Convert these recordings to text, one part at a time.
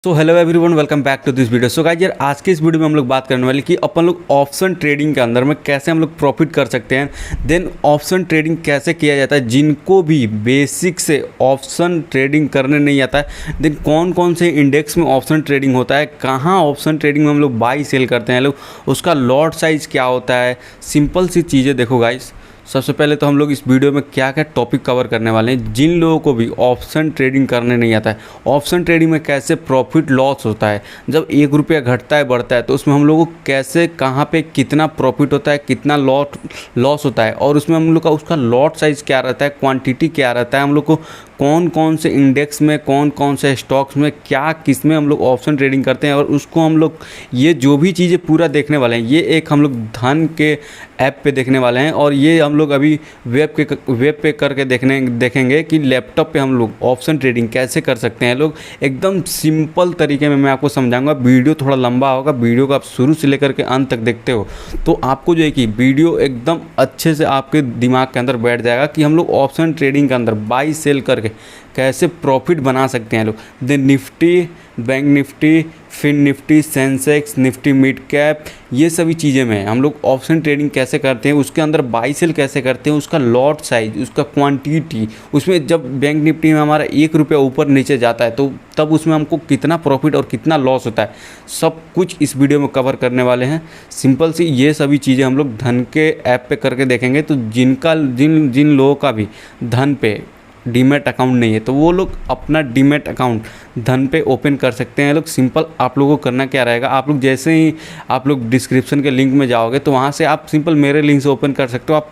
So hello everyone, welcome back to this video. So guys यार, आज के इस वीडियो में हम लोग बात करने वाले कि अपन लोग ऑप्शन ट्रेडिंग के अंदर में कैसे हम लोग प्रॉफिट कर सकते हैं। देन ऑप्शन ट्रेडिंग कैसे किया जाता है, जिनको भी बेसिक से ऑप्शन ट्रेडिंग करने नहीं आता है। देन कौन कौन से इंडेक्स में ऑप्शन ट्रेडिंग होता है, कहाँ ऑप्शन ट्रेडिंग में हम लोग बाई सेल करते हैं लोग, उसका लॉट साइज़ क्या होता है। सिंपल सी चीज़ें देखो गाइस। सबसे पहले तो हम लोग इस वीडियो में क्या क्या टॉपिक कवर करने वाले हैं। जिन लोगों को भी ऑप्शन ट्रेडिंग करने नहीं आता है, ऑप्शन ट्रेडिंग में कैसे प्रॉफिट लॉस होता है, जब 1 रुपया घटता है बढ़ता है तो उसमें हम लोगों को कैसे कहाँ पे कितना प्रॉफिट होता है, कितना लॉस होता है, और उसमें हम लोग का उसका लॉट साइज़ क्या रहता है, क्वांटिटी क्या रहता है, हम लोग को कौन कौन से इंडेक्स में, कौन कौन से स्टॉक्स में, क्या किस में हम लोग ऑप्शन ट्रेडिंग करते हैं, और उसको हम लोग ये जो भी चीज़ें पूरा देखने वाले हैं। ये एक हम लोग धन के ऐप पे देखने वाले हैं, और ये हम लोग अभी वेब पे करके देखेंगे कि लैपटॉप पे हम लोग ऑप्शन ट्रेडिंग कैसे कर सकते हैं। लोग एकदम सिंपल तरीके में मैं आपको समझाऊंगा। वीडियो थोड़ा लंबा होगा, वीडियो को आप शुरू से लेकर के अंत तक देखते हो तो आपको जो है कि वीडियो एकदम अच्छे से आपके दिमाग के अंदर बैठ जाएगा कि हम लोग ऑप्शन ट्रेडिंग के अंदर बाई सेल करके कैसे प्रॉफिट बना सकते हैं लोग। Then Nifty, bank Nifty, fin Nifty, Sensex Nifty, mid cap, ये सभी चीज़ें में हम लोग ऑप्शन ट्रेडिंग कैसे करते हैं, उसके अंदर बाई सेल कैसे करते हैं, उसका लॉट साइज, उसका क्वांटिटी, उसमें जब बैंक निफ्टी में हमारा 1 रुपया ऊपर नीचे जाता है तो तब उसमें हमको कितना प्रॉफिट और कितना लॉस होता है, सब कुछ इस वीडियो में कवर करने वाले हैं। सिंपल सी ये सभी चीज़ें हम लोग धन के ऐप पे करके देखेंगे। तो जिन लोगों का भी धन पे डीमैट अकाउंट नहीं है तो वो लोग अपना डीमैट अकाउंट धन पे ओपन कर सकते हैं लोग। सिंपल आप लोगों को करना क्या रहेगा, आप लोग जैसे ही आप लोग डिस्क्रिप्शन के लिंक में जाओगे तो वहाँ से आप सिंपल मेरे लिंक से ओपन कर सकते हो। आप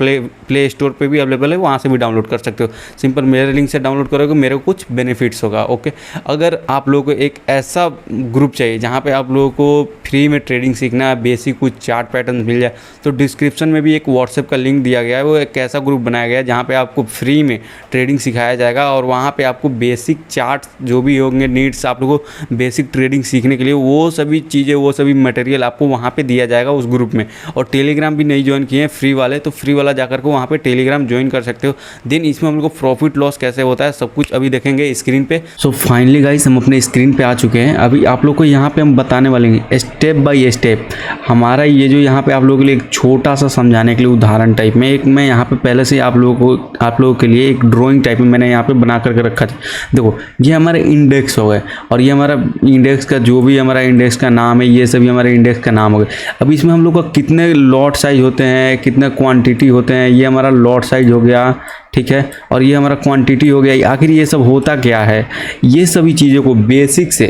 प्ले स्टोर पे भी अवेलेबल है, वहाँ से भी डाउनलोड कर सकते हो। सिंपल मेरे लिंक से डाउनलोड करोगे, मेरे को कुछ बेनिफिट्स होगा। ओके, अगर आप लोगों को एक ऐसा ग्रुप चाहिए जहाँ पर आप लोगों को फ्री में ट्रेडिंग सीखना है, बेसिक कुछ चार्ट पैटर्न मिल जाए, तो डिस्क्रिप्शन में भी एक व्हाट्सएप का लिंक दिया गया है। वो एक ऐसा ग्रुप बनाया गया है जहाँ पर आपको फ्री में ट्रेडिंग सिखाया जाएगा, और वहाँ पे आपको बेसिक चार्ट जो भी होंगे नीड्स आप लोगों को बेसिक ट्रेडिंग सीखने के लिए, वो सभी चीज़ें, वो सभी मटेरियल आपको वहाँ पे दिया जाएगा उस ग्रुप में। और टेलीग्राम भी नहीं ज्वाइन किए हैं फ्री वाले, तो फ्री वाला जाकर के वहाँ पे टेलीग्राम ज्वाइन कर सकते हो। देन इसमें हम लोग को प्रॉफिट लॉस कैसे होता है सब कुछ अभी देखेंगे स्क्रीन पे। सो फाइनली गाइस, हम अपने स्क्रीन पे आ चुके हैं। अभी आप लोग को यहाँ पे हम बताने वाले हैं स्टेप बाई स्टेप हमारा ये जो यहाँ पे आप लोगों के लिए एक छोटा सा समझाने के लिए उदाहरण टाइप में एक मैं यहाँ पे पहले से आप लोगों के लिए एक ड्राइंग टाइप में मैंने यहाँ पे बना करके रखा था। देखो, ये हमारे इंडेक्स हो गए, और ये हमारा इंडेक्स का जो भी हमारा इंडेक्स का नाम है, ये सभी हमारे इंडेक्स का नाम हो गए। अब इसमें हम लोग का कितने लॉट साइज होते हैं, कितने क्वांटिटी होते हैं, ये हमारा लॉट साइज हो गया, ठीक है, और ये हमारा क्वांटिटी हो गया। आखिर ये सब होता क्या है, ये सभी चीज़ों को बेसिक से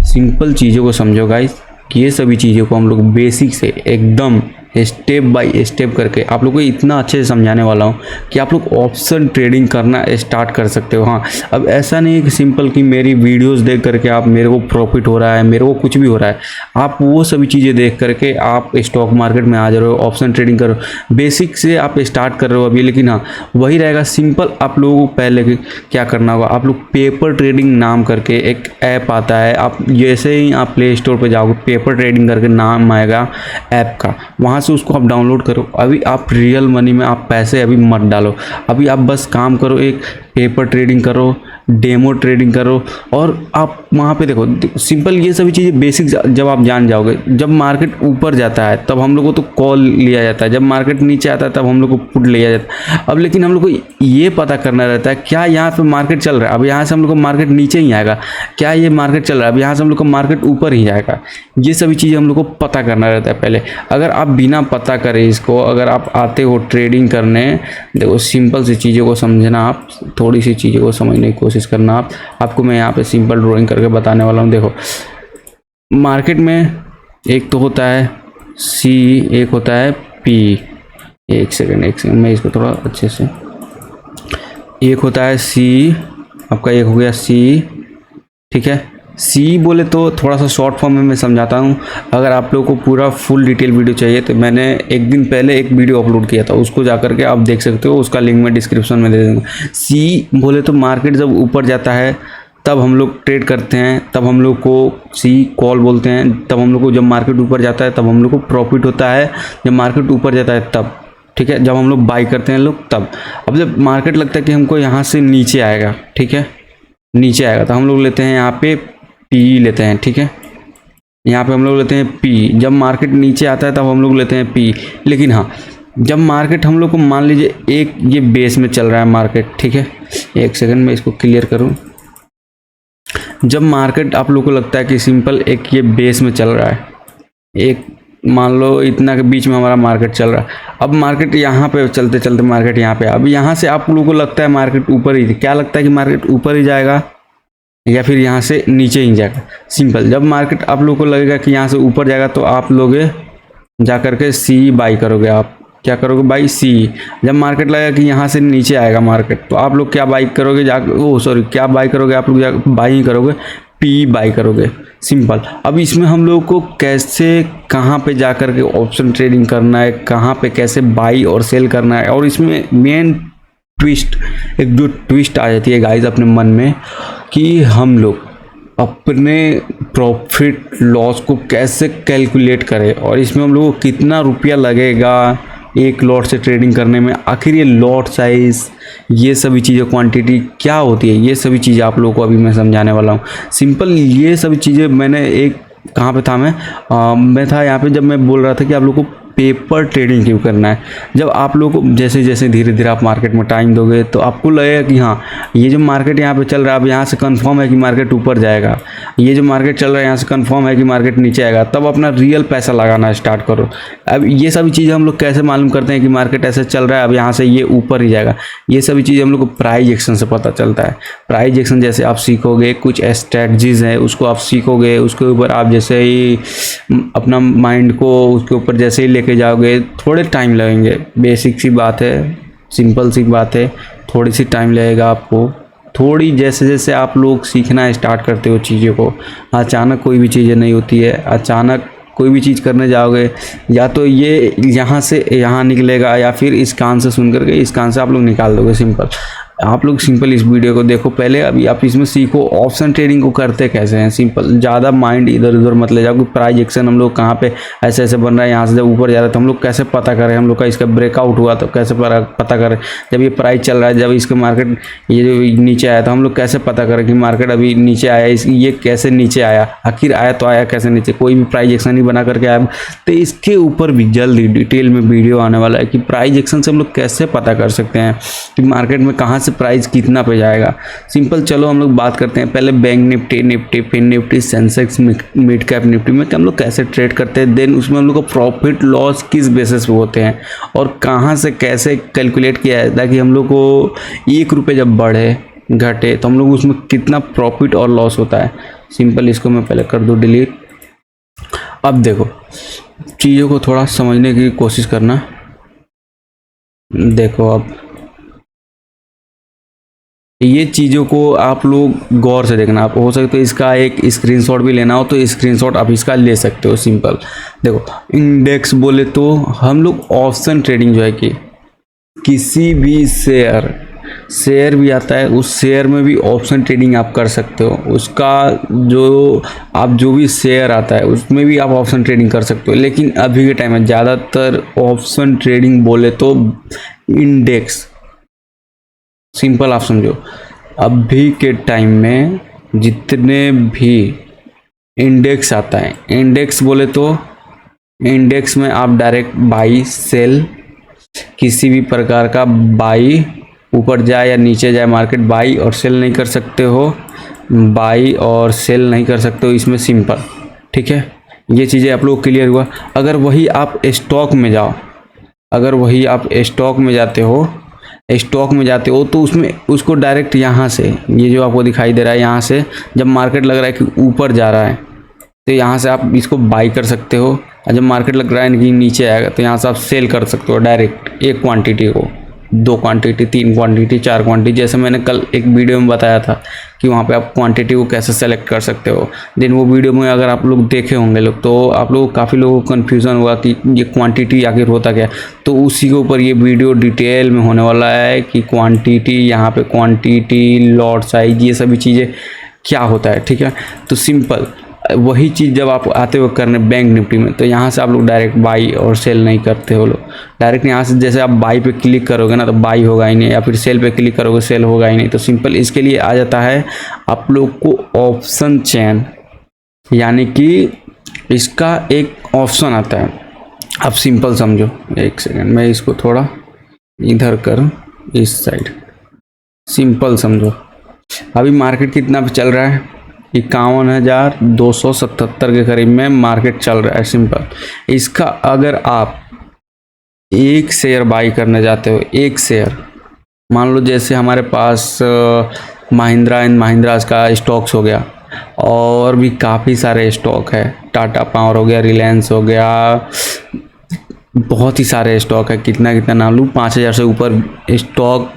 सिंपल चीज़ों को समझो गाइस, कि ये सभी चीज़ों को हम लोग बेसिक से एकदम स्टेप बाय स्टेप करके आप लोग को इतना अच्छे से समझाने वाला हूँ कि आप लोग ऑप्शन ट्रेडिंग करना स्टार्ट कर सकते हो। हाँ, अब ऐसा नहीं है कि सिंपल कि मेरी वीडियोस देख करके आप मेरे को प्रॉफिट हो रहा है, मेरे को कुछ भी हो रहा है, आप वो सभी चीज़ें देख करके आप स्टॉक मार्केट में आ जा रहे हो, ऑप्शन ट्रेडिंग करो, बेसिक से आप स्टार्ट कर रहे हो अभी। लेकिन हाँ, वही रहेगा सिंपल। आप लोगों को पहले क्या करना होगा, आप लोग पेपर ट्रेडिंग नाम करके एक ऐप आता है, आप जैसे ही आप प्ले स्टोर पर जाओगे, पेपर ट्रेडिंग करके नाम आएगा ऐप का, वहाँ से उसको आप डाउनलोड करो। अभी आप रियल मनी में आप पैसे अभी मत डालो, अभी आप बस काम करो, एक पेपर ट्रेडिंग करो, डेमो ट्रेडिंग करो, और आप वहाँ पे देखो सिंपल ये सभी चीज़ें बेसिक जब आप जान जाओगे। जब मार्केट ऊपर जाता है तब हम लोग को तो कॉल लिया जाता है, जब मार्केट नीचे आता है तब हम लोग को पुट लिया जाता है। अब लेकिन हम लोग को ये पता करना रहता है क्या यहाँ पे मार्केट चल रहा है, अब यहाँ से हम लोग को मार्केट नीचे ही आएगा, क्या ये मार्केट चल रहा है, अब यहाँ से हम लोग को मार्केट ऊपर ही जाएगा। ये सभी चीज़ें हम लोग को पता करना रहता है पहले। अगर आप बिना पता करे इसको, अगर आप आते हो ट्रेडिंग करने, देखो सिंपल सी चीज़ों को समझना, आप थोड़ी सी चीज़ों को समझने की कोशिश करना। आपको मैं यहाँ पे सिंपल ड्राइंग करके बताने वाला हूँ। देखो, मार्केट में एक तो होता है सी, एक होता है पी। एक सेकंड मैं इसको थोड़ा अच्छे से, एक होता है सी, आपका एक हो गया सी, ठीक है। सी बोले तो थोड़ा सा शॉर्ट फॉर्म में मैं समझाता हूँ। अगर आप लोगों को पूरा फुल डिटेल वीडियो चाहिए तो मैंने एक दिन पहले एक वीडियो अपलोड किया था, उसको जा करके आप देख सकते हो, उसका लिंक मैं डिस्क्रिप्शन में दे दूँगा। सी बोले तो मार्केट जब ऊपर जाता है तब हम लोग ट्रेड करते हैं, तब हम लोग को सी कॉल बोलते हैं। तब हम लोग को जब मार्केट ऊपर जाता है तब हम लोग को प्रॉफिट होता है, जब मार्केट ऊपर जाता है तब, ठीक है, जब हम लोग बाई करते हैं लोग तब। अब जब मार्केट लगता है कि हमको यहाँ से नीचे आएगा, ठीक है, नीचे आएगा, तो हम लोग लेते हैं यहाँ पे पी लेते हैं, ठीक है। यहाँ पे हम लोग लेते हैं पी। जब मार्केट नीचे आता है तब हम लोग लेते हैं पी। लेकिन हाँ, जब मार्केट हम लोग को मान लीजिए एक ये बेस में चल रहा है मार्केट, ठीक है, एक सेकंड में इसको क्लियर करूँ। जब मार्केट आप लोग को लगता है कि सिंपल एक ये बेस में चल रहा है, एक मान लो इतना के बीच में हमारा मार्केट चल रहा है। अब मार्केट यहाँ पे चलते चलते मार्केट यहाँ पे, अब यहाँ से आप लोगों को लगता है मार्केट ऊपर ही, क्या लगता है कि मार्केट ऊपर ही जाएगा या फिर यहाँ से नीचे ही जाएगा। सिंपल, जब मार्केट आप लोगों को लगेगा कि यहाँ से ऊपर जाएगा तो आप लोग जा करके सी बाई करोगे। आप क्या करोगे? बाई सी। जब मार्केट लगेगा कि यहाँ से नीचे आएगा मार्केट तो आप लोग क्या बाई करोगे? क्या बाई करोगे? आप लोग बाई ही करोगे, पी बाई करोगे। सिंपल। अब इसमें हम लोग को कैसे, कहाँ पे जा कर के ऑप्शन ट्रेडिंग करना है, कहाँ पे कैसे बाई और सेल करना है, और इसमें मेन ट्विस्ट, एक जो ट्विस्ट आ जाती है गाइस अपने मन में कि हम लोग अपने प्रॉफिट लॉस को कैसे कैलकुलेट करें और इसमें हम लोग को कितना रुपया लगेगा एक लॉट से ट्रेडिंग करने में। आखिर ये लॉट साइज, ये सभी चीज़ें, क्वांटिटी क्या होती है, ये सभी चीज़ें आप लोगों को अभी मैं समझाने वाला हूँ। सिंपल, ये सभी चीज़ें मैंने एक कहाँ पे था मैं था यहाँ पे जब मैं बोल रहा था कि आप लोगों को पेपर ट्रेडिंग क्यों करना है। जब आप लोगों को जैसे जैसे धीरे धीरे आप मार्केट में टाइम दोगे तो आपको लगेगा कि हाँ, ये जो मार्केट यहाँ पे चल रहा है अब यहाँ से कंफर्म है कि मार्केट ऊपर जाएगा, ये जो मार्केट चल रहा है यहाँ से कंफर्म है कि मार्केट नीचे आएगा, तब अपना रियल पैसा लगाना स्टार्ट करो। अब ये सभी चीज़ें हम लोग कैसे मालूम करते हैं कि मार्केट ऐसे चल रहा है अब यहाँ से ये ऊपर ही जाएगा? ये सभी चीज़ें हम लोग को प्राइस एक्शन से पता चलता है। प्राइस एक्शन जैसे आप सीखोगे, कुछ स्ट्रेटजीज है उसको आप सीखोगे, उसके ऊपर आप जैसे ही अपना माइंड को उसके ऊपर जैसे ही लेके जाओगे, थोड़े टाइम लगेंगे। बेसिक सी बात है, सिंपल सी बात है, थोड़ी सी टाइम लगेगा आपको। थोड़ी जैसे जैसे आप लोग सीखना स्टार्ट करते हो चीज़ों को, अचानक कोई भी चीज़ें नहीं होती है। अचानक कोई भी चीज़ करने जाओगे या तो ये यहाँ से यहाँ निकलेगा या फिर इस कान से सुन करके इस कान से आप लोग निकाल दोगे। सिंपल, आप लोग सिंपल इस वीडियो को देखो पहले, अभी आप इसमें सीखो ऑप्शन ट्रेडिंग को करते कैसे हैं। सिंपल, ज़्यादा माइंड इधर उधर मत ले जाओ कि प्राइस एक्शन हम लोग कहाँ पे ऐसे ऐसे बन रहा है, यहाँ से जब ऊपर जा रहा है तो हम लोग कैसे पता करें, हम लोग का इसका ब्रेकआउट हुआ तो कैसे पता करें, जब ये प्राइस चल रहा है, जब इसका मार्केट ये जो नीचे आया तो हम लोग कैसे पता करें कि मार्केट अभी नीचे आया, ये कैसे नीचे आया, आखिर आया तो आया कैसे नीचे, कोई भी प्राइस एक्शन नहीं बना करके आया। तो इसके ऊपर भी जल्द डिटेल में वीडियो आने वाला है कि प्राइस एक्शन से हम लोग कैसे पता कर सकते हैं कि मार्केट में कहाँ प्राइस कितना पे जाएगा। सिंपल, चलो हम लोग बात करते हैं पहले बैंक निफ्टी, फिर Nifty, Sensex, mid cap Nifty में हम लोग कैसे ट्रेड करते हैं। देन उसमें हम लोग को प्रॉफिट लॉस किस बेसिस पे होते हैं और कहाँ से कैसे कैलकुलेट किया जाता है कि हम लोग को 1 रुपये जब बढ़े घटे तो हम लोग उसमें कितना प्रॉफिट और लॉस होता है। सिंपल, इसको मैं पहले कर दूँ डिलीट। अब देखो, चीज़ों को थोड़ा समझने की कोशिश करना। देखो, अब ये चीज़ों को आप लोग गौर से देखना। आप हो सके तो इसका एक स्क्रीनशॉट भी लेना हो तो स्क्रीनशॉट आप इसका ले सकते हो। सिंपल देखो, इंडेक्स बोले तो हम लोग ऑप्शन ट्रेडिंग जो है कि किसी भी शेयर भी आता है, उस शेयर में भी ऑप्शन ट्रेडिंग आप कर सकते हो। उसका जो भी शेयर आता है उसमें भी आप ऑप्शन ट्रेडिंग कर सकते हो। लेकिन अभी के टाइम में ज़्यादातर ऑप्शन ट्रेडिंग बोले तो इंडेक्स, सिंपल आप समझो, अभी के टाइम में जितने भी इंडेक्स आता है, इंडेक्स बोले तो इंडेक्स में आप डायरेक्ट बाई सेल, किसी भी प्रकार का बाई, ऊपर जाए या नीचे जाए मार्केट, बाई और सेल नहीं कर सकते हो, बाई और सेल नहीं कर सकते हो इसमें। सिंपल, ठीक है, ये चीज़ें आप लोग क्लियर हुआ। अगर वही आप स्टॉक में जाओ, अगर वही आप स्टॉक में जाते हो तो उसमें उसको डायरेक्ट यहाँ से, ये जो आपको दिखाई दे रहा है यहाँ से, जब मार्केट लग रहा है कि ऊपर जा रहा है तो यहाँ से आप इसको बाई कर सकते हो, और जब मार्केट लग रहा है कि नीचे आएगा तो यहाँ से आप सेल कर सकते हो डायरेक्ट, एक क्वांटिटी को, 2 क्वांटिटी, 3 क्वांटिटी, 4 क्वांटिटी, जैसे मैंने कल एक वीडियो में बताया था कि वहाँ पे आप क्वांटिटी को कैसे सेलेक्ट कर सकते हो। देन वो वीडियो में अगर आप लोग देखे होंगे लोग तो आप लोग काफ़ी लोगों को कन्फ्यूज़न हुआ कि ये क्वांटिटी आखिर होता क्या। तो उसी के ऊपर ये वीडियो डिटेल में होने वाला है कि क्वांटिटी, यहाँ पे क्वांटिटी, लॉट साइज, ये सभी चीज़ें क्या होता है, ठीक है। तो सिंपल वही चीज़ जब आप आते हो करने बैंक निफ्टी में तो यहाँ से आप लोग डायरेक्ट बाई और सेल नहीं करते हो लोग। डायरेक्ट यहाँ से जैसे आप बाई पे क्लिक करोगे ना तो बाई होगा ही नहीं, या फिर सेल पे क्लिक करोगे सेल होगा ही नहीं। तो सिंपल इसके लिए आ जाता है आप लोग को ऑप्शन चेन। यानी कि इसका एक ऑप्शन आता है। अब सिंपल समझो, एक सेकंड मैं इसको थोड़ा इधर करूं, इस साइड, सिंपल समझो। अभी मार्केट कितना पे चल रहा है, 51,277 के करीब में मार्केट चल रहा है। सिंपल, इसका अगर आप एक शेयर बाई करने जाते हो, एक शेयर, मान लो जैसे हमारे पास महिंद्रा एंड महिंद्रा का स्टॉक्स हो गया, और भी काफ़ी सारे स्टॉक है, टाटा पावर हो गया, रिलायंस हो गया, बहुत ही सारे स्टॉक है, कितना कितना नाम लूँ, 5,000 से ऊपर स्टॉक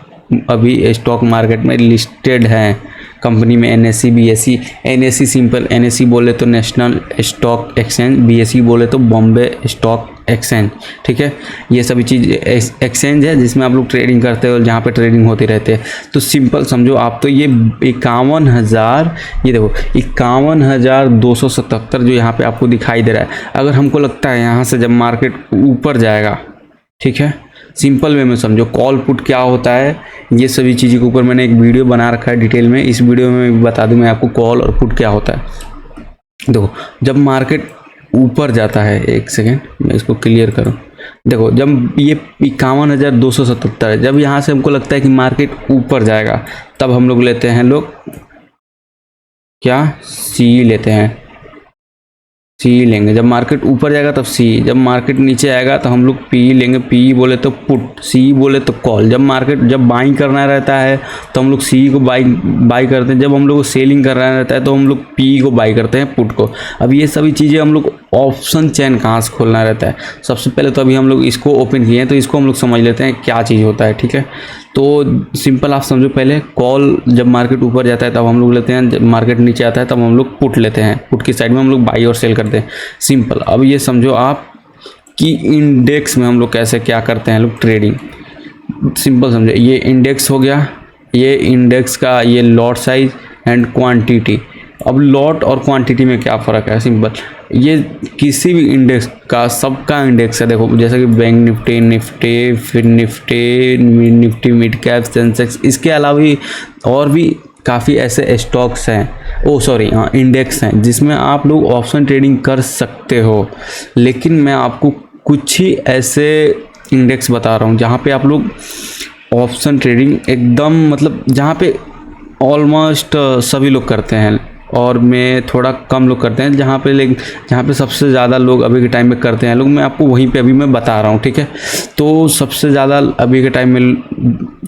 अभी स्टॉक मार्केट में लिस्टेड हैं कंपनी में। NSE BSE, NSE simple, NSE बोले तो नेशनल स्टॉक एक्सचेंज, BSE बोले तो बॉम्बे स्टॉक एक्सचेंज, ठीक है। ये सभी चीज़ एक्सचेंज है जिसमें आप लोग ट्रेडिंग करते हो, जहाँ पे ट्रेडिंग होती रहती है। तो सिंपल समझो आप, तो ये 51,000, ये देखो 51,277 जो यहाँ पे आपको दिखाई दे रहा है। अगर हमको लगता है यहाँ से जब मार्केट ऊपर जाएगा, ठीक है, सिंपल वे में समझो, कॉल पुट क्या होता है, ये सभी चीज़ों के ऊपर मैंने एक वीडियो बना रखा है डिटेल में। इस वीडियो में मैं बता दूं मैं आपको कॉल और पुट क्या होता है। देखो जब मार्केट ऊपर जाता है, एक सेकेंड मैं इसको क्लियर करूं, देखो जब ये 51,277 है, जब यहाँ से हमको लगता है कि मार्केट ऊपर जाएगा, तब हम लोग लेते हैं, लोग क्या सी लेते हैं, सी लेंगे। जब मार्केट ऊपर जाएगा तब सी, जब मार्केट नीचे आएगा तो हम लोग पी लेंगे। पी बोले तो पुट, सी बोले तो कॉल। जब मार्केट जब बाइंग करना रहता है तो हम लोग सी को बाई करते हैं, जब हम लोग सेलिंग करना रहता है तो हम लोग पी को बाई करते हैं, पुट को। अब ये सभी चीज़ें हम लोग ऑप्शन चेन कहाँ से खोलना रहता है, सबसे पहले तो अभी हम लोग इसको ओपन किए हैं, तो इसको हम लोग समझ लेते हैं क्या चीज़ होता है, ठीक है। तो सिंपल आप समझो, पहले कॉल जब मार्केट ऊपर जाता है तब हम लोग लेते हैं, जब मार्केट नीचे आता है तब हम लोग पुट लेते हैं, पुट की साइड में हम लोग बाई और सेल करते हैं, सिंपल। अब ये समझो आप कि इंडेक्स में हम लोग कैसे क्या करते हैं लोग ट्रेडिंग, सिंपल समझो। ये इंडेक्स हो गया, ये इंडेक्स का ये लॉट साइज एंड क्वांटिटी। अब लॉट और क्वांटिटी में क्या फ़र्क है, सिंपल, ये किसी भी इंडेक्स का, सबका इंडेक्स है। देखो जैसे कि बैंक निफ्टी, निफ्टी, फिर निफ्टी मिड कैप, सेंसेक्स, इसके अलावा भी और भी काफ़ी ऐसे स्टॉक्स हैं, हाँ इंडेक्स हैं, जिसमें आप लोग ऑप्शन ट्रेडिंग कर सकते हो। लेकिन मैं आपको कुछ ही ऐसे इंडेक्स बता रहा हूँ जहाँ पे आप लोग ऑप्शन ट्रेडिंग एकदम, मतलब जहाँ पे ऑलमोस्ट सभी लोग करते हैं और मैं थोड़ा कम लोग करते हैं, जहाँ पे सबसे ज़्यादा लोग अभी के टाइम में करते हैं लोग, मैं आपको वहीं पे अभी मैं बता रहा हूँ, ठीक है। तो सबसे ज़्यादा अभी के टाइम में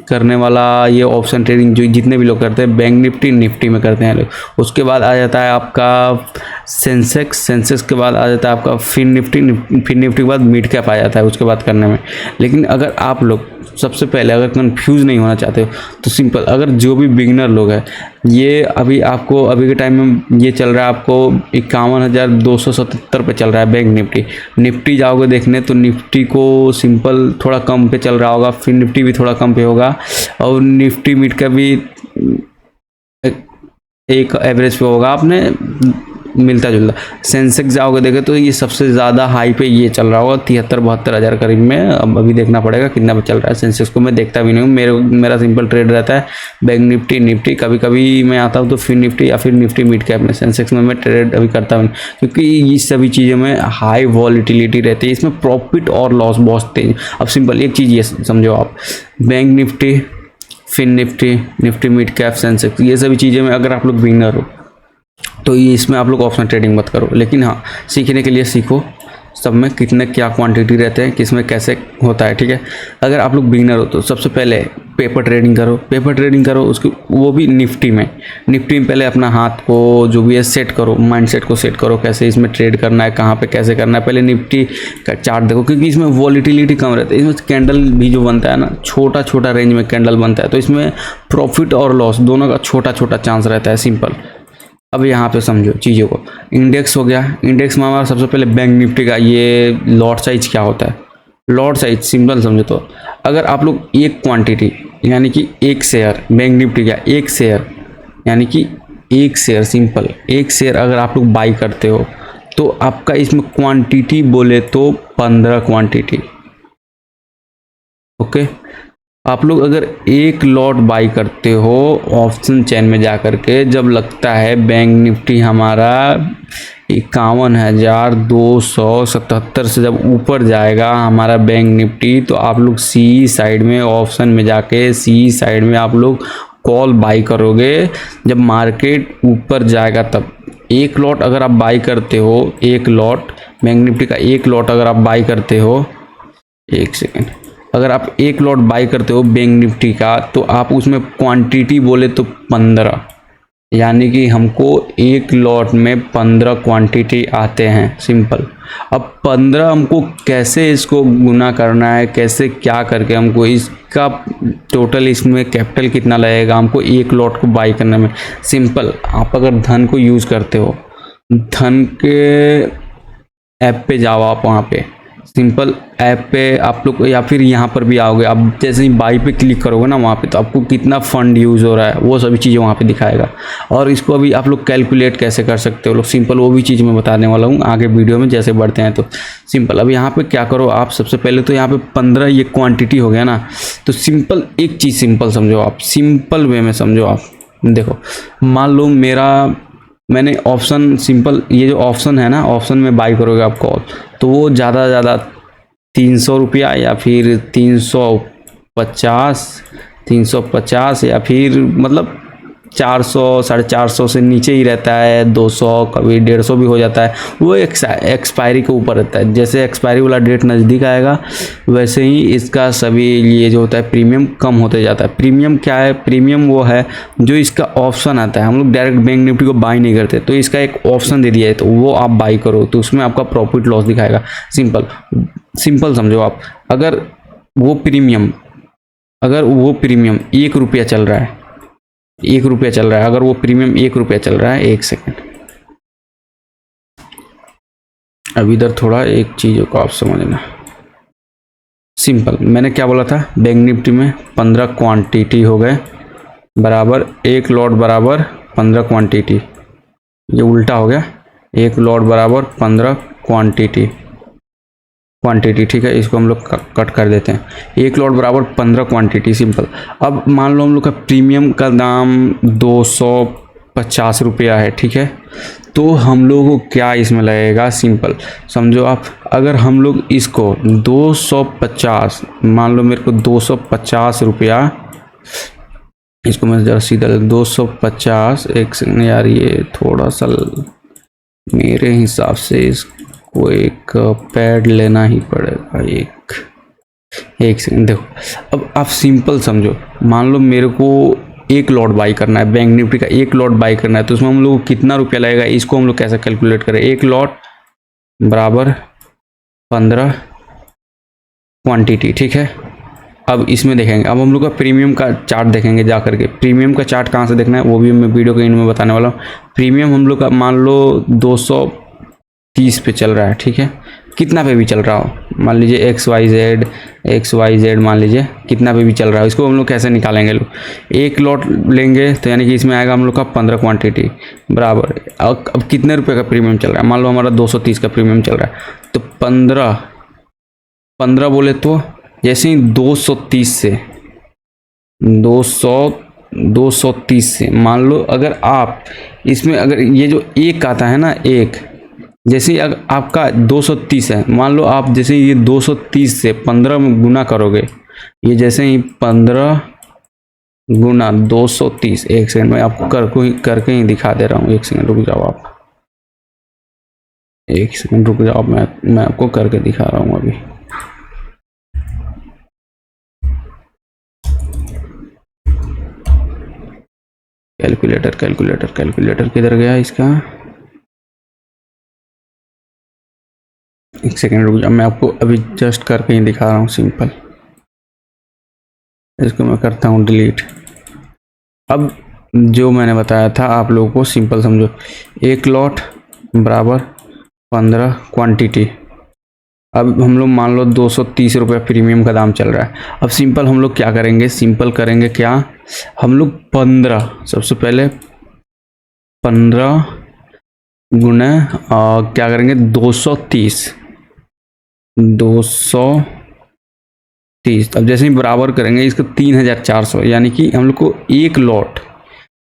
करने वाला ये ऑप्शन ट्रेडिंग जो जितने भी लोग करते हैं, बैंक निफ्टी में करते हैं लोग। उसके बाद आ जाता है आपका सेंसेक्स के बाद आ जाता है आपका फिन निफ्टी के बाद मिड कैप आ जाता है उसके बाद करने में। लेकिन अगर आप लोग सबसे पहले अगर कंफ्यूज नहीं होना चाहते हो तो सिंपल, अगर जो भी बिगिनर लोग हैं, ये अभी आपको अभी के टाइम में ये चल रहा है आपको 51,277 पे चल रहा है बैंक निफ्टी जाओगे देखने तो निफ्टी को सिंपल थोड़ा कम पे चल रहा होगा, फिर निफ्टी भी थोड़ा कम पे होगा, और निफ्टी मिड का भी एक एवरेज पे होगा, आपने मिलता जुलता। सेंसेक्स जाओगे देखे तो ये सबसे ज़्यादा हाई पे ये चल रहा होगा 73-72 हज़ार करीब में। अब अभी देखना पड़ेगा कितना पे चल रहा है। सेंसेक्स को मैं देखता भी नहीं हूँ, मेरा सिंपल ट्रेड रहता है बैंक निफ्टी। कभी कभी मैं आता हूँ तो फिर निफ्टी या फिर निफ्टी मिड कैप में। सेंसेक्स में मैं ट्रेड अभी करता हूँ क्योंकि ये सभी चीज़ों में हाई वॉलीटिलिटी रहती है, इसमें प्रॉफिट और लॉस बहुत तेज। अब सिंपल एक चीज़ ये समझो आप, बैंक निफ्टी, फिर निफ्टी मिड कैप, सेंसेक्स, ये सभी चीज़ें में अगर आप लोग बिगिनर हो तो ये इसमें आप लोग ऑप्शन ट्रेडिंग मत करो। लेकिन हाँ, सीखने के लिए सीखो सब में कितने क्या क्वांटिटी रहते हैं, किस में कैसे होता है, ठीक है। अगर आप लोग बिगिनर हो तो सबसे पहले पेपर ट्रेडिंग करो उसको, वो भी निफ्टी में पहले अपना हाथ को जो भी है सेट करो, माइंडसेट को सेट करो, कैसे इसमें ट्रेड करना है, कहाँ पे कैसे करना है। पहले निफ्टी का चार्ट देखो क्योंकि इसमें वॉलीटिलिटी कम रहती है, इसमें कैंडल भी जो बनता है ना, छोटा रेंज में कैंडल बनता है, तो इसमें प्रॉफिट और लॉस दोनों का छोटा चांस रहता है, सिंपल। अब यहाँ पे समझो चीज़ों को, इंडेक्स हो गया, इंडेक्स में हमारा सबसे पहले बैंक निफ्टी का ये लॉट साइज क्या होता है, लॉट साइज सिंपल समझो तो अगर आप लोग एक क्वांटिटी यानी कि एक शेयर, बैंक निफ्टी का एक शेयर यानी कि एक शेयर, सिंपल एक शेयर अगर आप लोग बाई करते हो तो आपका इसमें क्वांटिटी बोले तो 15 क्वांटिटी, ओके। आप लोग अगर एक लॉट बाई करते हो ऑप्शन चेन में जा करके, जब लगता है बैंक निफ्टी हमारा 51,277 से जब ऊपर जाएगा हमारा बैंक निफ्टी, तो आप लोग सी साइड में ऑप्शन में जाके सी साइड में आप लोग कॉल बाई करोगे। जब मार्केट ऊपर जाएगा तब एक लॉट अगर आप बाई करते हो, एक लॉट बैंक निफ्टी का एक लॉट अगर आप बाई करते हो, एक सेकेंड, अगर आप एक लॉट बाई करते हो बैंक निफ्टी का, तो आप उसमें क्वांटिटी बोले तो 15, यानी कि हमको एक लॉट में 15 क्वांटिटी आते हैं सिंपल। अब 15 हमको कैसे इसको गुना करना है, कैसे क्या करके हमको इसका टोटल इसमें कैपिटल कितना लगेगा हमको एक लॉट को बाई करने में। सिंपल, आप अगर धन को यूज़ करते हो, धन के ऐप पे जाओ आप, वहाँ पे सिंपल ऐप पे आप लोग, या फिर यहाँ पर भी आओगे आप, जैसे ही बाई पे क्लिक करोगे ना वहाँ पे, तो आपको कितना फंड यूज़ हो रहा है वो सभी चीज़ें वहाँ पे दिखाएगा। और इसको अभी आप लोग कैलकुलेट कैसे कर सकते हो लोग, सिंपल वो भी चीज़ मैं बताने वाला हूँ आगे वीडियो में जैसे बढ़ते हैं। तो सिंपल अब यहाँ पे क्या करो आप, सबसे पहले तो यहाँ पे 15 ये क्वान्टिटी हो गया ना, तो सिंपल एक चीज़ सिंपल समझो आप, सिंपल वे में समझो आप। देखो मान लो मैंने ऑप्शन, सिंपल ये जो ऑप्शन है ना, ऑप्शन में बाई करोगे आप कॉल, तो वो ज़्यादा से ज़्यादा 300 रुपया या फिर 350 या फिर मतलब 400 450 से नीचे ही रहता है, 200 कभी 150 भी हो जाता है। वो एक्सपायरी के ऊपर रहता है, जैसे एक्सपायरी वाला डेट नज़दीक आएगा वैसे ही इसका सभी ये जो होता है प्रीमियम कम होते जाता है। प्रीमियम क्या है? प्रीमियम वो है जो इसका ऑप्शन आता है, हम लोग डायरेक्ट बैंक निफ्टी को बाई नहीं करते, तो इसका एक ऑप्शन दे दिया है, तो वो आप बाई करो तो उसमें आपका प्रॉफिट लॉस दिखाएगा। सिंपल समझो आप, अगर वो प्रीमियम 1 रुपया चल रहा है, 1 रुपया चल रहा है, अगर वो प्रीमियम 1 रुपया चल रहा है, एक सेकेंड, अब इधर थोड़ा एक चीज़ों को आप समझना। सिंपल मैंने क्या बोला था, बैंक निफ्टी में 15 क्वांटिटी हो गए बराबर एक लॉट बराबर 15 क्वांटिटी, ये उल्टा हो गया, एक लॉट बराबर 15 क्वांटिटी, ठीक है, इसको हम लोग कट कर देते हैं। एक लॉट बराबर 15 क्वांटिटी सिंपल। अब मान लो हम लोग का प्रीमियम का दाम 250 रुपया है, ठीक है, तो हम लोगों को क्या इसमें लगेगा, सिंपल समझो आप, अगर हम लोग इसको 250, मान लो मेरे को 250 रुपया, इसको मैं जरा सीधा 250, एक सेकंड यार, ये थोड़ा सा मेरे हिसाब से इसको एक पैड लेना ही पड़ेगा, एक सेकंड। देखो अब आप सिंपल समझो, मान लो मेरे को एक लॉट बाई करना है, बैंक निफ्टी का एक लॉट बाई करना है, तो उसमें हम लोग को कितना रुपया लगेगा, इसको हम लोग कैसे कैलकुलेट करें। एक लॉट बराबर 15 क्वांटिटी, ठीक है। अब इसमें देखेंगे, अब हम लोग का प्रीमियम का चार्ट देखेंगे जा करके। प्रीमियम का चार्ट कहाँ से देखना है वो भी मैं वीडियो के एंड में बताने वाला हूँ। प्रीमियम हम लोग का मान लो 230 पे चल रहा है, ठीक है, कितना पे भी चल रहा हो, मान लीजिए XYZ मान लीजिए कितना पे भी चल रहा है, इसको हम लोग कैसे निकालेंगे, लोग एक लॉट लेंगे तो यानी कि इसमें आएगा हम लोग का 15 क्वांटिटी बराबर, अब कितने रुपए का प्रीमियम चल रहा है, मान लो हमारा 230 का प्रीमियम चल रहा है, तो 15 बोले तो जैसे ही 230 से मान लो, अगर आप इसमें अगर ये जो एक आता है ना, एक जैसे ही अगर आपका 230 है, मान लो आप जैसे ये 230 से 15 में गुना करोगे, ये जैसे ही 15 गुना 230, एक सेकंड में आपको करके ही दिखा दे रहा हूँ, एक सेकंड रुक जाओ आप, एक सेकंड रुक जाओ, मैं आपको करके दिखा रहा हूँ अभी। कैलकुलेटर किधर गया इसका, एक सेकेंड रुक जाओ, मैं आपको अभी जस्ट करके ही दिखा रहा हूँ सिंपल। इसको मैं करता हूँ डिलीट। अब जो मैंने बताया था आप लोगों को सिंपल समझो, एक लॉट बराबर 15 क्वांटिटी। अब हम लोग मान लो 230 रुपये प्रीमियम का दाम चल रहा है। अब सिंपल हम लोग क्या करेंगे, सिंपल करेंगे क्या, हम लोग 15 सबसे पहले 15 गुना क्या करेंगे 230। अब जैसे ही बराबर करेंगे इसको 3400, यानी कि हम लोग को एक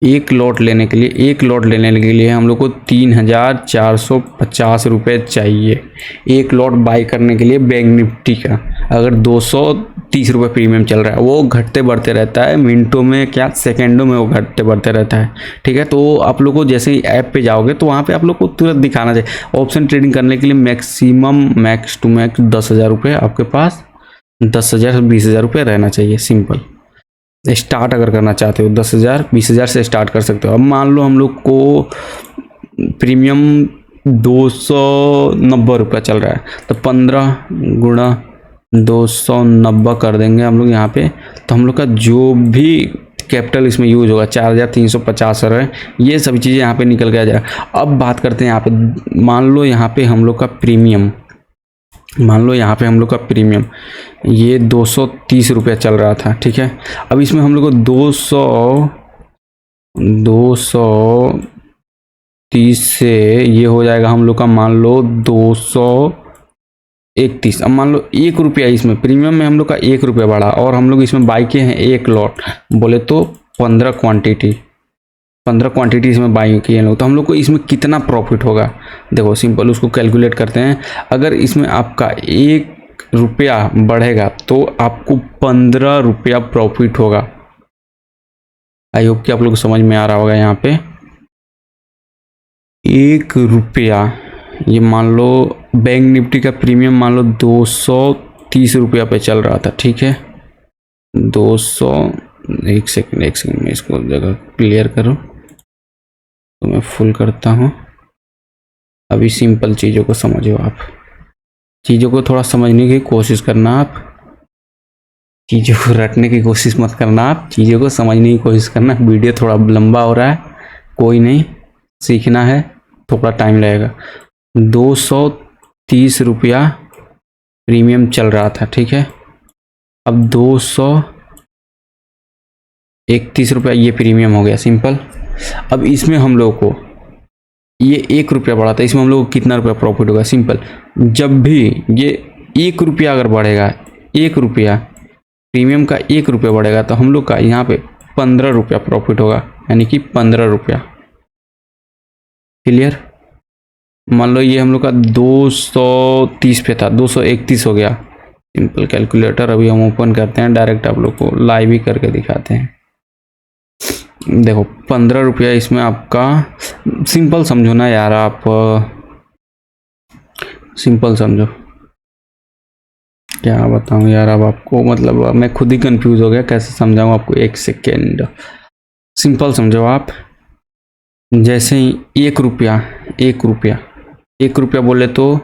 एक लॉट लेने के लिए हम लोग को 3,450 रुपये चाहिए एक लॉट बाई करने के लिए बैंक निफ्टी का। अगर 230 रुपये प्रीमियम चल रहा है, वो घटते बढ़ते रहता है, मिनटों में क्या सेकंडों में वो घटते बढ़ते रहता है। ठीक है, तो आप लोग को जैसे ही ऐप पे जाओगे तो वहाँ पे आप लोग को तुरंत दिखाना चाहिए। ऑप्शन ट्रेडिंग करने के लिए मैक्सिमम मैक्स टू मैक्स 10,000 रुपये आपके पास 10,000 से 20,000 रुपये रहना चाहिए। सिंपल स्टार्ट अगर करना चाहते हो 10,000 20,000 से स्टार्ट कर सकते हो। अब मान लो हम लोग को प्रीमियम 290 रुपये चल रहा है, तो 15 गुणा 290 कर देंगे हम लोग यहाँ पे। तो हम लोग का जो भी कैपिटल इसमें यूज होगा 4,350 है, ये सभी चीज़ें यहाँ पे निकल के आ जाएगा। अब बात करते हैं यहाँ पे, मान लो यहाँ पे हम लोग का प्रीमियम ये 230 रुपये चल रहा था। ठीक है, अब इसमें हम लोग को 230 से ये हो जाएगा हम लोग का मान लो 231। अब मान लो 1 रुपया इसमें प्रीमियम में हम लोग का 1 रुपया बढ़ा, और हम लोग इसमें बाई किए हैं 1 लॉट, बोले तो 15 क्वांटिटी इसमें बाई किए लोग, तो हम लोग को इसमें कितना प्रॉफिट होगा। देखो सिंपल उसको कैलकुलेट करते हैं। अगर इसमें आपका 1 रुपया बढ़ेगा तो आपको 15 रुपया प्रॉफिट होगा। आई होप कि आप लोग को समझ में आ रहा होगा। यहाँ पे 1 रुपया, ये मान लो बैंक निफ्टी का प्रीमियम मान लो 230 रुपया पे चल रहा था। ठीक है, 1 सेकंड में इसको जगह क्लियर करो तो मैं फुल करता हूँ। अभी सिंपल चीज़ों को समझो, आप चीज़ों को थोड़ा समझने की कोशिश करना, आप चीज़ों को रटने की कोशिश मत करना, आप चीज़ों को समझने की कोशिश करना। वीडियो थोड़ा लंबा हो रहा है, कोई सीखना है, थोड़ा टाइम लगेगा। 230 रुपया प्रीमियम चल रहा था। ठीक है, अब 231 रुपया ये प्रीमियम हो गया। सिंपल, अब इसमें हम लोग को ये 1 रुपया बढ़ा था, इसमें हम लोग को कितना रुपया प्रॉफिट होगा। सिंपल, जब भी ये 1 रुपया अगर बढ़ेगा, 1 रुपया प्रीमियम का 1 रुपया बढ़ेगा, तो हम लोग का यहाँ पे 15 रुपया प्रॉफिट होगा, यानी कि 15 रुपया। क्लियर? मान लो ये हम लोग का 230 पे था, 231 हो गया। सिंपल कैलकुलेटर अभी हम ओपन करते हैं, डायरेक्ट आप लोग को लाइव ही करके दिखाते हैं। देखो 15 रुपया इसमें आपका, सिंपल समझो ना यार, आप सिंपल समझो, क्या बताऊं यार अब आपको, मतलब मैं खुद ही कंफ्यूज हो गया कैसे समझाऊं आपको। 1 सेकेंड, सिंपल समझो आप। जैसे ही 1 रुपया बोले तो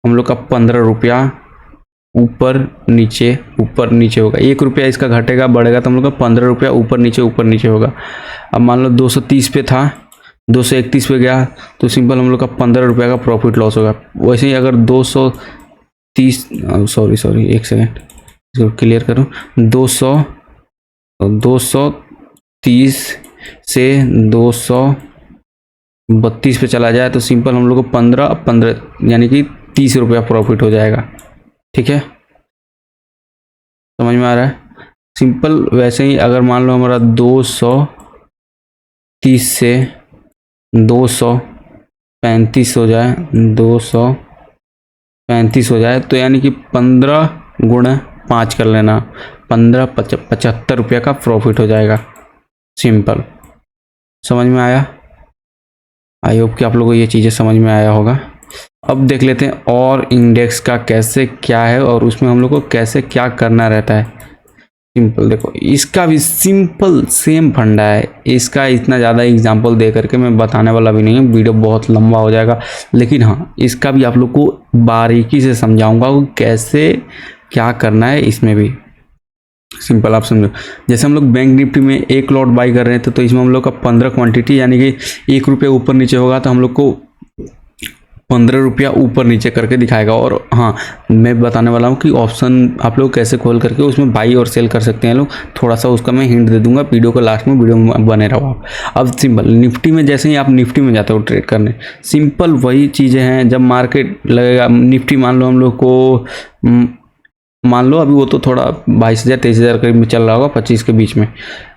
हम लोग का 15 रुपया ऊपर नीचे होगा। 1 रुपया इसका घटेगा बढ़ेगा तो हम लोग का 15 रुपया ऊपर नीचे होगा। अब मान लो 230 पे था, 231 पे गया, तो सिंपल हम लोग का 15 रुपया का प्रॉफिट लॉस होगा। वैसे ही अगर 230 सॉरी 1 सेकेंड इसको क्लियर करूँ, 230 से 232 पे चला जाए तो सिंपल हम लोग को 15 यानी कि 30 रुपया प्रॉफिट हो जाएगा। ठीक है, समझ में आ रहा है? सिंपल वैसे ही अगर मान लो हमारा 230 से 235 हो जाए, 235 हो जाए, तो यानी कि 15 गुणा 5 कर लेना, 75 रुपया का प्रॉफिट हो जाएगा। सिंपल, समझ में आया? आई होप कि आप लोगों को ये चीज़ें समझ में आया होगा। अब देख लेते हैं और इंडेक्स का कैसे क्या है और उसमें हम लोग को कैसे क्या करना रहता है। सिंपल देखो, इसका भी सिंपल सेम फंडा है। इसका इतना ज़्यादा एग्जांपल दे करके मैं बताने वाला भी नहीं है, वीडियो बहुत लंबा हो जाएगा। लेकिन हाँ, इसका भी आप लोग को बारीकी से समझाऊंगा कि कैसे क्या करना है। इसमें भी सिंपल आप समझो, जैसे हम लोग बैंक निफ्टी में 1 लॉट बाई कर रहे थे, तो इसमें हम लोग का 15 क्वांटिटी यानी कि 1 रुपया ऊपर नीचे होगा, तो हम लोग को 15 रुपया ऊपर नीचे करके दिखाएगा। और हाँ, मैं बताने वाला हूँ कि ऑप्शन आप लोग कैसे खोल करके उसमें बाई और सेल कर सकते हैं लोग। थोड़ा सा उसका मैं हिंट दे दूंगा वीडियो को लास्ट में, वीडियो में बने रहो आप। अब सिंपल निफ्टी में, जैसे ही आप निफ्टी में जाते हो ट्रेड करने, सिंपल वही चीज़ें हैं। जब मार्केट लगेगा निफ्टी, मान लो हम लोग को, मान लो अभी वो तो थोड़ा 22,000 23,000 करीब में चल रहा होगा, 25 के बीच में।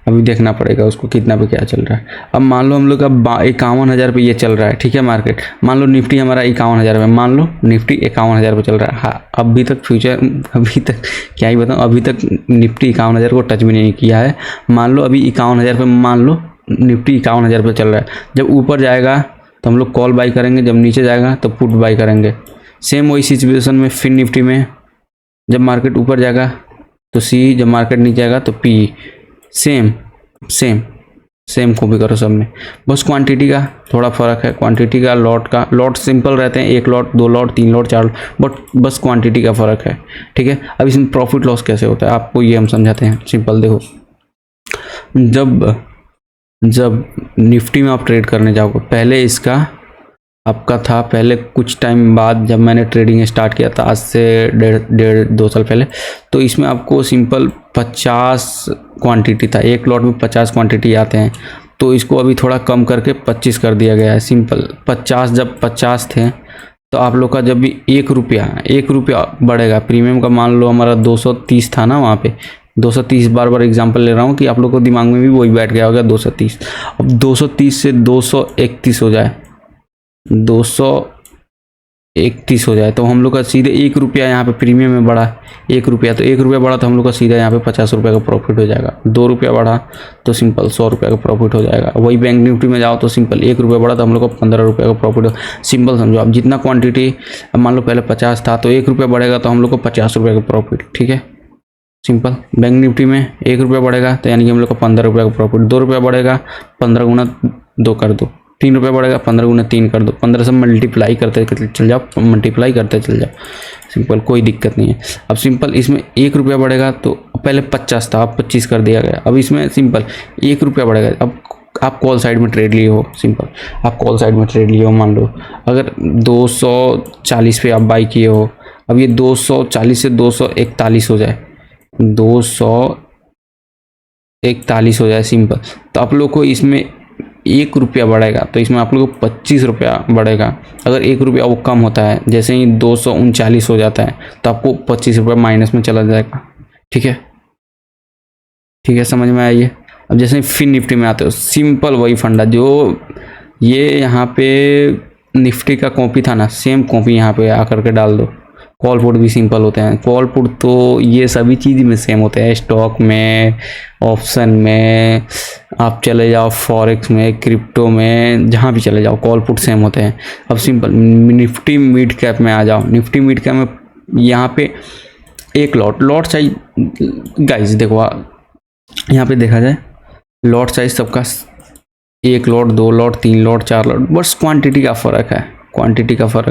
अभी देखना पड़ेगा उसको कितना पे क्या चल रहा है। अब मान लो हम लोग का 51,000 पे ये चल रहा है, ठीक है मार्केट। मान लो निफ्टी हमारा 51,000 पे, मान लो निफ्टी 51,000 पे चल रहा है। हाँ, अभी तक फ्यूचर, अभी तक क्या ही बताऊँ, अभी तक निफ्टी 51,000 को टच भी नहीं किया है। मान लो अभी 51,000 पे, मान लो निफ्टी 51,000 पे चल रहा है। जब ऊपर जाएगा तो हम लोग कॉल बाई करेंगे, जब नीचे जाएगा तो पुट बाई करेंगे। सेम वही सिचुएशन में फिर निफ्टी में, जब मार्केट ऊपर जाएगा तो सी, जब मार्केट नीचे जाएगा तो P. Same same same copy करो सब में, बस क्वांटिटी का थोड़ा फ़र्क है। क्वांटिटी का, लॉट सिंपल रहते हैं, 1 lot 2 lot 3 lot 4 lot, but बस क्वांटिटी का फ़र्क है, ठीक है। अब इसमें प्रॉफिट लॉस कैसे होता है आपको ये हम समझाते हैं। सिंपल देखो, जब निफ्टी में आप ट्रेड करने जाओगे, पहले इसका आपका था, पहले कुछ टाइम बाद जब मैंने ट्रेडिंग स्टार्ट किया था, आज से 1.5-2 साल पहले, तो इसमें आपको सिंपल 50 क्वांटिटी था, 1 लॉट में 50 क्वांटिटी आते हैं। तो इसको अभी थोड़ा कम करके 25 कर दिया गया है। सिंपल 50, जब 50 थे तो आप लोग का जब भी 1 रुपया बढ़ेगा, प्रीमियम का मान लो हमारा 230 था ना, वहाँ पे 230, बार एग्जांपल ले रहा हूँ कि आप लोग को दिमाग में भी वही बैठ गया होगा 230। अब 230 से 231 हो जाए, 231 हो जाए तो हम लोग का सीधे 1 रुपया यहाँ पे प्रीमियम में बढ़ा, 1 रुपया, तो 1 रुपया बढ़ा तो हम लोग का सीधा यहाँ पे 50 रुपये का प्रॉफिट हो जाएगा। 2 रुपया बढ़ा तो सिंपल 100 रुपये का प्रॉफिट हो जाएगा। वही बैंक निफ्टी में जाओ तो सिंपल 1 रुपया बढ़ा तो हम लोग को 15 रुपये का प्रॉफिट हो। सिंपल समझो, अब जितना क्वान्टिटी, अब मान लो पहले 50 था तो 1 रुपया बढ़ेगा तो हम लोग को 50 रुपये का प्रॉफिट, ठीक है। सिंपल बैंक निफ्टी में 1 रुपया बढ़ेगा तो यानी कि हम लोग को 15 रुपये का प्रॉफिट। 2 रुपया बढ़ेगा, 15 गुना 2 कर दो। 3 रुपये बढ़ेगा, 15 गुना 3 कर दो। 15 से मल्टीप्लाई करते चल जाओ, सिंपल, कोई दिक्कत नहीं है। अब सिंपल इसमें 1 रुपया बढ़ेगा तो पहले 50 था, अब 25 कर दिया गया। अब इसमें सिंपल 1 रुपया बढ़ेगा। अब आप कॉल साइड में ट्रेड लिए हो, सिंपल आप कॉल साइड में ट्रेड लिए हो, मान लो अगर 240 पे आप बाई किए हो, अब ये 240 से 241 हो जाए, 241 हो जाए सिंपल, तो आप लोग को इसमें 1 रुपया बढ़ेगा तो इसमें आप लोग को 25 रुपया बढ़ेगा। अगर 1 रुपया वो कम होता है, जैसे ही 239 हो जाता है तो आपको 25 रुपया माइनस में चला जाएगा, ठीक है, समझ में आइए। अब जैसे फिर निफ्टी में आते हो, सिंपल वही फंडा, जो ये यहाँ पे निफ्टी का कॉपी था ना, सेम कॉपी यहाँ पे आकर के डाल दो। कॉल पुट भी सिंपल होते हैं, कॉल पुट तो ये सभी चीज़ में सेम होते हैं, स्टॉक में, ऑप्शन में, आप चले जाओ फॉरेक्स में, क्रिप्टो में, जहाँ भी चले जाओ कॉल पुट सेम होते हैं। अब सिंपल निफ्टी मिड कैप में आ जाओ, निफ्टी मिड कैप में यहाँ पे 1 लॉट साइज, गाइस देखो यहाँ पे देखा जाए लॉट साइज सबका 1 लॉट 2 लॉट 3 लॉट 4 लॉट, बस क्वांटिटी का फ़र्क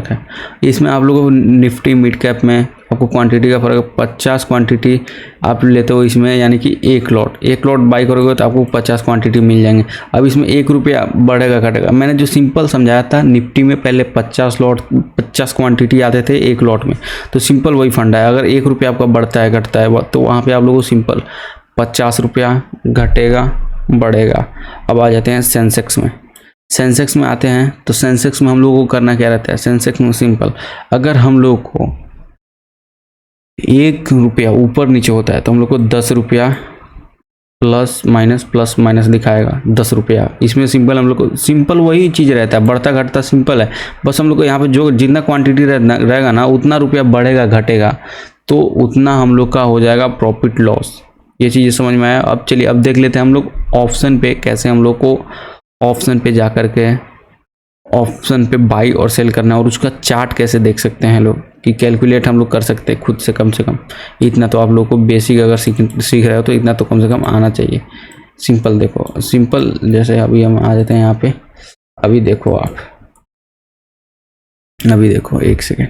है, इसमें आप लोगों को निफ्टी मिड कैप में आपको क्वांटिटी का फ़र्क है। 50 क्वांटिटी आप लेते हो इसमें, यानी कि 1 लॉट बाई करोगे तो आपको 50 क्वांटिटी मिल जाएंगे। अब इसमें 1 रुपया बढ़ेगा घटेगा। मैंने जो सिंपल समझाया था, निफ्टी में पहले 50 क्वांटिटी आते थे 1 लॉट में, तो सिंपल वही फंडा है। अगर 1 रुपया आपका बढ़ता है घटता है तो वहाँ पर आप लोगों को सिंपल 50 रुपया घटेगा बढ़ेगा। अब आ जाते हैं सेंसेक्स में आते हैं तो सेंसेक्स में हम लोगों को करना क्या रहता है। सेंसेक्स में सिंपल, अगर हम लोग को 1 रुपया ऊपर नीचे होता है तो हम लोग को 10 रुपया प्लस माइनस दिखाएगा, 10 रुपया। इसमें सिंपल हम लोग को सिंपल वही चीज़ रहता है, बढ़ता घटता सिंपल है। बस हम लोग को यहाँ पे जो जितना क्वांटिटी रहेगा ना, उतना रुपया बढ़ेगा घटेगा तो उतना हम लोग का हो जाएगा प्रॉफिट लॉस। ये चीज़ें समझ में आया। अब चलिए अब देख लेते हैं हम लोग ऑप्शन पे, कैसे हम लोग को ऑप्शन पे जा कर के ऑप्शन पे बाई और सेल करना है, और उसका चार्ट कैसे देख सकते हैं लोग, कि कैलकुलेट हम लोग कर सकते हैं खुद से। कम से कम इतना तो आप लोग को बेसिक अगर सीख रहे हो तो इतना तो कम से कम आना चाहिए। सिंपल देखो, सिंपल जैसे अभी हम आ जाते हैं यहाँ पे। अभी देखो एक सेकेंड,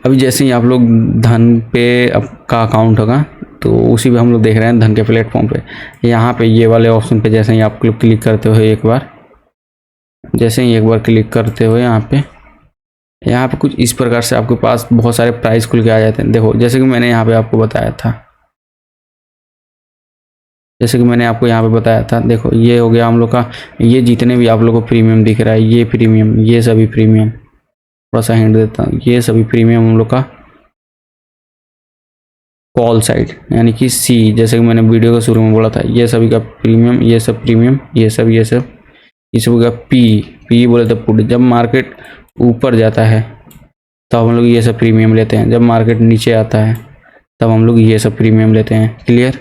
अभी जैसे ही आप लोग धन पे आपका अकाउंट होगा तो उसी पे हम लोग देख रहे हैं धन के प्लेटफॉर्म पे। यहाँ पे ये वाले ऑप्शन पे जैसे ही आप क्लिक करते हो एक बार क्लिक करते हो यहाँ पे कुछ इस प्रकार से आपके पास बहुत सारे प्राइस खुल के आ जाते हैं। देखो जैसे कि मैंने यहाँ पे आपको बताया था, देखो ये हो गया हम लोग का, ये जितने भी आप लोग को प्रीमियम दिख रहा है, ये प्रीमियम, ये सभी प्रीमियम, थोड़ा सा हिंट देता हूँ, ये सभी प्रीमियम हम लोग का कॉल साइड यानी कि सी, जैसे कि मैंने वीडियो के शुरू में बोला था, ये सभी का प्रीमियम, ये सब प्रीमियम, ये सब का पी बोले तो पुट। जब मार्केट ऊपर जाता है तो हम लोग ये सब प्रीमियम लेते हैं, जब मार्केट नीचे आता है तब हम लोग ये सब प्रीमियम लेते हैं। क्लियर।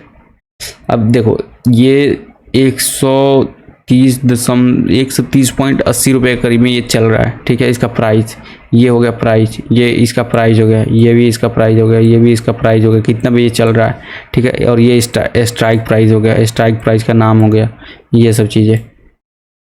अब देखो ये 130.80 रुपये करीब में ये चल रहा है, ठीक है। इसका प्राइस ये हो गया, प्राइस ये इसका प्राइस हो गया, ये भी इसका प्राइस हो गया, ये भी इसका प्राइस हो गया, कितना भी ये चल रहा है, ठीक है। और ये स्ट्राइक प्राइस हो गया, स्ट्राइक प्राइस का नाम हो गया, ये सब चीज़ें।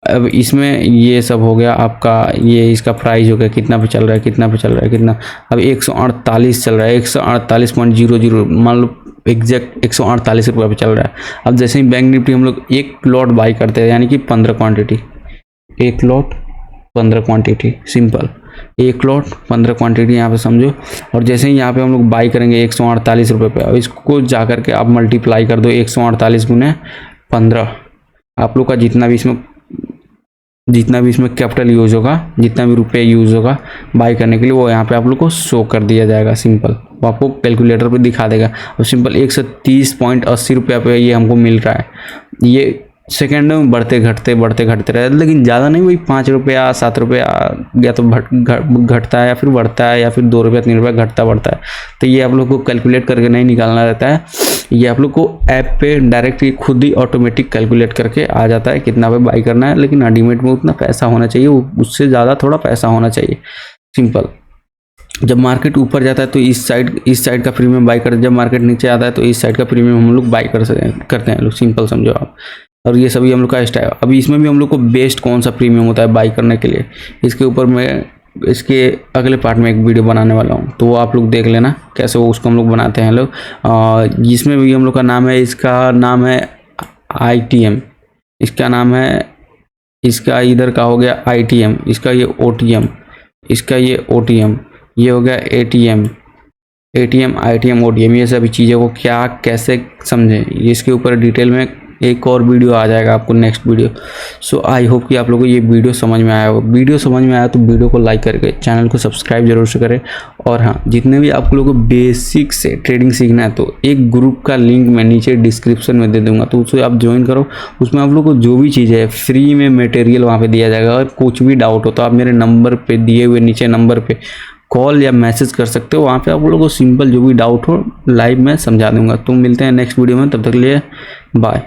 अब इसमें ये सब हो गया आपका, ये इसका प्राइस हो गया, कितना पे चल रहा है, कितना पे चल रहा है, कितना। अब 148 चल रहा है, 148.00, मान लो एग्जैक्ट 148 रुपये पे चल रहा है। अब जैसे ही बैंक निफ्टी हम लोग एक लॉट बाई करते हैं, यानी कि 15 क्वांटिटी, एक लॉट 15 क्वांटिटी, सिंपल, एक लॉट 15 क्वांटिटी यहाँ पे समझो। और जैसे ही यहाँ पे हम लोग बाई करेंगे 148 रुपये पे, अब इसको जा करके आप मल्टीप्लाई कर दो 148 गुने 15। आप लोग का जितना भी इसमें कैपिटल यूज़ होगा, जितना भी रुपए यूज़ होगा बाई करने के लिए, वो यहाँ पे आप लोग को शो कर दिया जाएगा। सिंपल, वो आपको कैलकुलेटर पे दिखा देगा। अब सिंपल 130.80 रुपये पे ये हमको मिल रहा है। ये सेकेंड में बढ़ते घटते रहे, लेकिन ज़्यादा नहीं, वही 5 रुपया 7 रुपया या तो घटता है या फिर बढ़ता है, या फिर 2 रुपया 3 रुपया घटता बढ़ता है। तो ये आप लोग को कैलकुलेट करके नहीं निकालना रहता है, ये आप लोग को ऐप पे डायरेक्टली खुद ही ऑटोमेटिक कैलकुलेट करके आ जाता है कितना पे बाई करना है। लेकिन अल्टीमेट में उतना पैसा होना चाहिए, उससे ज़्यादा थोड़ा पैसा होना चाहिए। सिंपल, जब मार्केट ऊपर जाता है तो इस साइड का प्रीमियम बाई करते हैं, जब मार्केट नीचे आता है तो इस साइड का प्रीमियम हम लोग बाई करते हैं लोग। सिंपल समझो आप। और ये सभी हम लोग का स्टाइल। अभी इसमें भी हम लोग को बेस्ट कौन सा प्रीमियम होता है बाई करने के लिए, इसके ऊपर मैं इसके अगले पार्ट में एक वीडियो बनाने वाला हूँ, तो वो आप लोग देख लेना कैसे वो उसको हम लोग बनाते हैं लोग। जिसमें भी हम लोग का नाम है, इसका नाम है ITM, इसका नाम है, इसका इधर का हो गया ITM, इसका ये OTM, इसका ये OTM, ये हो गया ATM, ITM OTM। ये सभी चीज़ों को क्या कैसे समझें, इसके ऊपर डिटेल में एक और वीडियो आ जाएगा आपको, next video. So I hope कि आप लोगों को ये वीडियो समझ में आया हो। वीडियो समझ में आया तो वीडियो को लाइक करके चैनल को सब्सक्राइब जरूर से करें। और हाँ, जितने भी आप लोगों को बेसिक से ट्रेडिंग सीखना है तो एक ग्रुप का लिंक मैं नीचे डिस्क्रिप्शन में दे दूंगा, तो उसे आप ज्वाइन करो। उसमें आप लोग को जो भी चीज़ है फ्री में मटेरियल वहाँ पर दिया जाएगा। और कुछ भी डाउट हो तो आप मेरे नंबर पर दिए हुए नीचे नंबर पर कॉल या मैसेज कर सकते हो। वहाँ पे आप लोगों को सिंपल जो भी डाउट हो लाइव में समझा दूंगा। तो मिलते हैं नेक्स्ट वीडियो में, तब तक के लिए बाय।